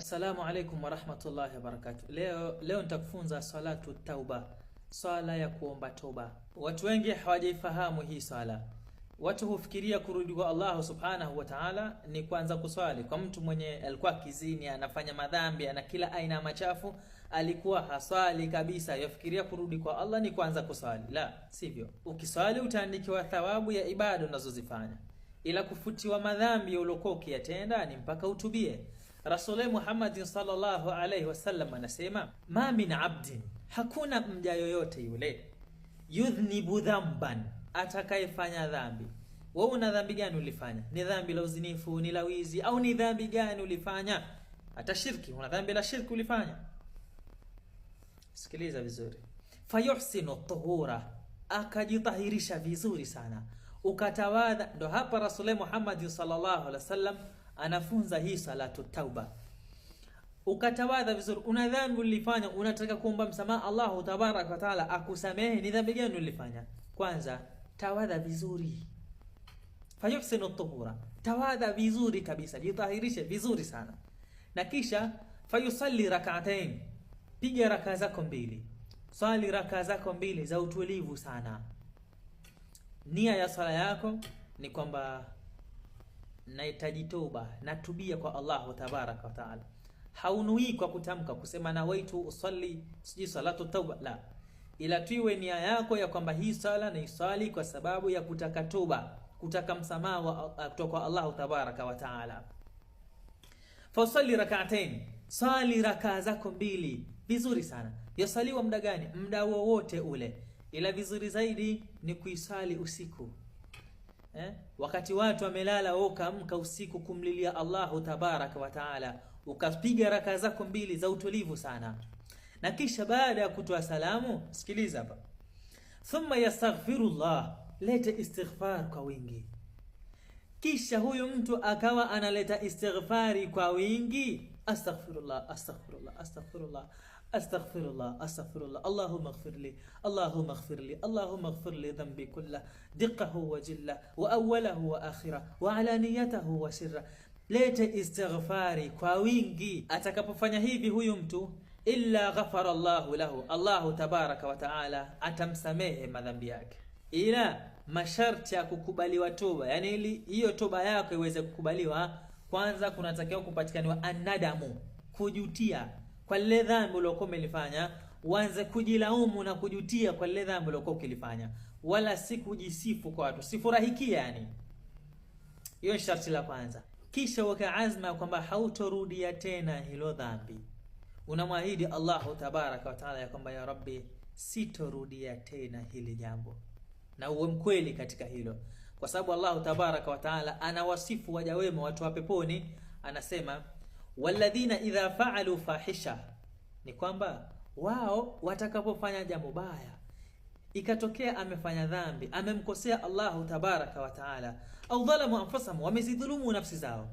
Assalamu alaikum wa rahmatullahi wa barakatuh. Leo nitakufunza salatu tauba, swala ya kuomba toba. Watu wengi hawajaifahamu hii swala. Watu hufikiria kurudi kwa Allah subhanahu wa ta'ala ni kuanza kuswali. Kwa mtu mwenye alikuwa kizini, anafanya madhambi, ana kila aina ya machafu, alikuwa haswali kabisa, yafikiria kurudi kwa Allah ni kuanza kuswali. La, sivyo. Ukiswali utaandikiwa thawabu ya ibada unazozifanya. Ila kufutiwa madhambi uliokuwa ukiyatenda ni mpaka utubie. Rasul Muhammad sallallahu alaihi wasallam anasema, ma min abdin, hakuna mja yoyote yule, yudhnibu dhamban, atakayefanya dhambi. Wewe una dhambi gani ulifanya? Ni dhambi la uzinifu, ni la wizi, au ni dhambi gani ulifanya? Hata shirki, una dhambi la shirki ulifanya. Sikiliza vizuri. Fayuhsinu tuhura, akajitahirisha vizuri sana, ukatawadha. Ndo hapa Rasul Muhammad sallallahu alaihi wasallam anafunza hii salatu tauba. Ukatawadha vizuri, una dhambi ulifanya, unataka kuomba msamaha Allah tabarak wa taala akusamehe, ni dhambi gani ulifanya? Kwanza tawadha vizuri. Fayuhsinu tuhura, tawadha vizuri kabisa, jitahirishe vizuri sana. Na kisha fayusalli rak'atayn, piga raka zako mbili. Swali raka zako mbili za utulivu sana. Nia ya sala yako ni kwamba nahitaji toba, natubia kwa Allah tabaraka wa taala. Haunui kwa kutamka kusema na waitu usalli siji salatu tauba, la, ila tuiwe nia yako ya kwamba hii sala na isali kwa sababu ya kutaka toba, kutaka msamaha kutoka kwa Allah tabaraka wa taala. Fa usalli rak'atayn, sali raka zako mbili vizuri sana. Yasaliwa muda gani? Muda wowote ule, ila vizuri zaidi ni kuisali usiku. Wakati watu wamelala, wewe ukaamka usiku kumlilia Allahu tabaraka wa taala, ukapiga raka zako mbili za utulivu sana. Na kisha baada ya kutoa salamu, sikiliza hapa, thumma yastaghfirullah, leta istighfar kwa wingi. Kisha huyu mtu akawa analeta istighfari kwa wingi, astaghfirullah astaghfirullah astaghfirullah astaghfirullah astaghfirullah, Allahumma ighfirli Allahumma ighfirli Allahumma ighfirli dhanbi kullah diqqahu wa jillah wa awwalahu wa akhirah wa alaniyatahu wa sirra. Leta istighfari kwa wingi. Atakapofanya hivi huyu mtu, illa ghafara Allahu lahu, Allahu tabaraka wa taala atamsamehe madhambi yake. Ila masharti ya kukubaliwa toba, yani ili hiyo toba yako iweze kukubaliwa, kwanza kunatakiwa kupatikaniwa anadamu, kujutia kwa lile dhambi ulilokuwa umelifanya. Uanze kujilaumu na kujutia kwa lile dhambi ulilokuwa ukilifanya, wala si kujisifu kwa watu, sifurahikia yani. Hiyo sharti la kwanza. Kisha weka azma kwamba hautorudia tena hilo dhambi. Unamwahidi Allah tabaraka wa taala ya kwamba ya Rabbi, sitorudia tena hili jambo, na uwe mkweli katika hilo, kwa sababu Allah tabaraka wa taala anawasifu waja wema, watu wa peponi. Anasema walladhina idha fa'alu fahisha, ni kwamba wao watakapofanya jambo baya, ikatokea amefanya dhambi, amemkosea Allah tabaraka wa taala, au dhalamu anfusahum, wamezidhulumu nafsi zao,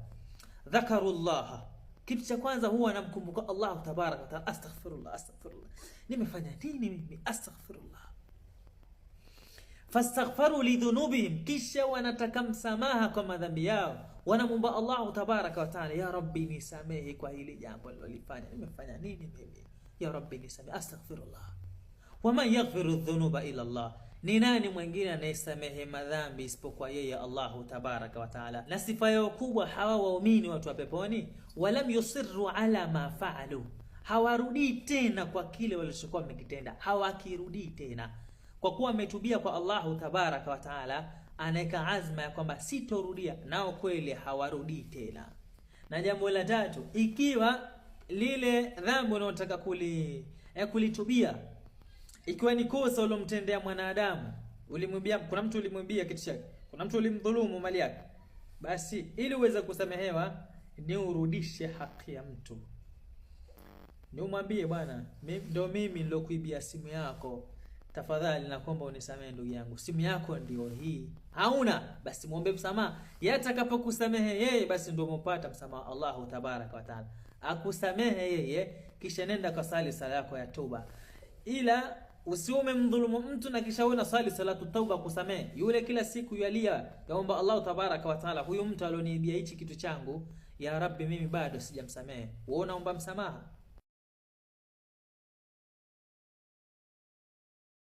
dhakarullaha, kitu cha kwanza huwa anamkumbuka Allah tabaraka wa taala, astaghfirullah astaghfirullah, nimefanya nini mimi, astaghfirullah. Fastaghfaru lidhunubihim, kisha wanataka msamaha kwa madhambi yao, wanamuomba Allah tabaraka wa taala, ya Rabbi nisamehe kwa hili jambo nilolifanya, nimefanya nini mimi, ya Rabbi nisamehe, astaghfirullah. Waman yaghfiru dhunuba ila Allah, ni nani mwingine anayesamehe madhambi isipokuwa yeye Allah tabaraka wa taala. Na sifa yao kubwa hawa waumini, watu wa peponi, walam yusirru ala ma fa'alu, hawarudi tena kwa kile walichokuwa wamekitenda, hawakirudi tena, kwa kuwa ametubia kwa Allah tabaraka wa taala, anaeka azma ya kwamba sitorudia, nao kweli hawarudi tena. Na jambo la tatu, ikiwa lile dhambi unalotaka kulitubia, ikiwa ni kosa ulomtendea mwanadamu, ulimwibia, kuna mtu ulimwibia kitu chake, kuna mtu ulimdhulumu mali yake, basi ili uweze kusamehewa ni urudishe haki ya mtu. Ni umwambie, bwana, mimi nilokuibia simu yako, tafadhali nakuomba unisamehe ndugu yangu, simu yako ndio hii, hauna, basi muombe msamaha. Yatakapokusamehe yeye, basi ndio umepata msamaha Allah tabaraka wa taala, akusamehe yeye, kisha nenda kwa sali sala yako ya toba. Ila usiume mdhulumu mtu na kisha una sali salatu tauba kusamehe. Yule kila siku yalia, yaomba Allah tabaraka wa taala, huyu mtu alioniibia hichi kitu changu, ya Rabbi, mimi bado sijamsamehe, wewe unaomba msamaha.